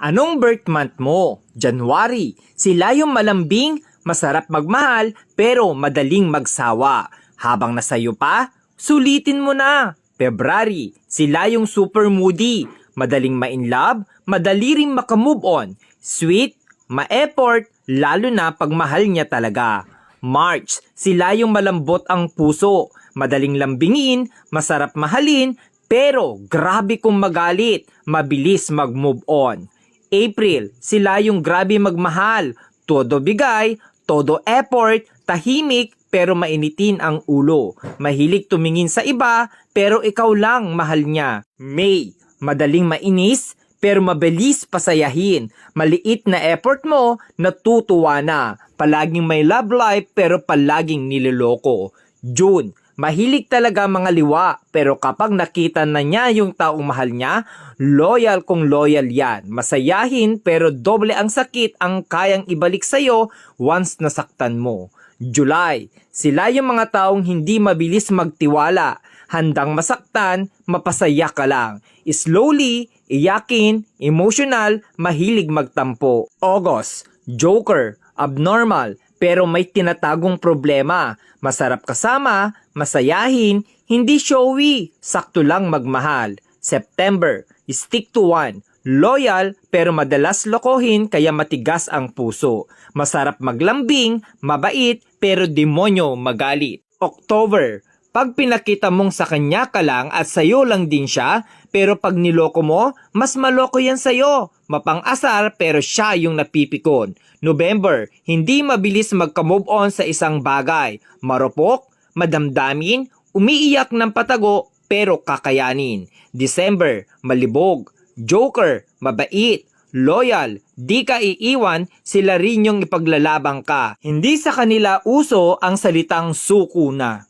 Anong birth month mo? January. Sila yung malambing, masarap magmahal, pero madaling magsawa. Habang nasayo pa, sulitin mo na. February. Sila yung super moody, madaling ma-inlove, madali ring makamove on. Sweet, ma-effort, lalo na pag mahal niya talaga. March. Sila yung malambot ang puso, madaling lambingin, masarap mahalin, pero grabe kung magalit, mabilis mag-move on. April, sila yung grabe magmahal, todo bigay, todo effort, tahimik pero mainitin ang ulo. Mahilig tumingin sa iba pero ikaw lang mahal niya. May, madaling mainis pero mabilis pasayahin. Maliit na effort mo, natutuwa na. Palaging may love life pero palaging niloloko. June, mahilig talaga mga liwa, pero kapag nakita na niya yung taong mahal niya, loyal kung loyal yan. Masayahin pero doble ang sakit ang kayang ibalik sa'yo once nasaktan mo. July, sila yung mga taong hindi mabilis magtiwala. Handang masaktan, mapasaya ka lang. Slowly, iyakin, emotional, mahilig magtampo. August, joker, abnormal, pero may tinatagong problema. Masarap kasama, masayahin, hindi showy, sakto lang magmahal. September, stick to one, loyal pero madalas lokohin kaya matigas ang puso. Masarap maglambing, mabait pero demonyo magalit. October, pag pinakita mong sa kanya ka lang at sayo lang din siya, pero pag niloko mo, mas maloko yan sayo. Mapang-asar pero siya yung napipikon. November, hindi mabilis magka-move on sa isang bagay. Marupok, madamdamin, umiiyak ng patago pero kakayanin. December, malibog, joker, mabait, loyal, di ka iiwan, sila rin yung ipaglalabang ka. Hindi sa kanila uso ang salitang suko na.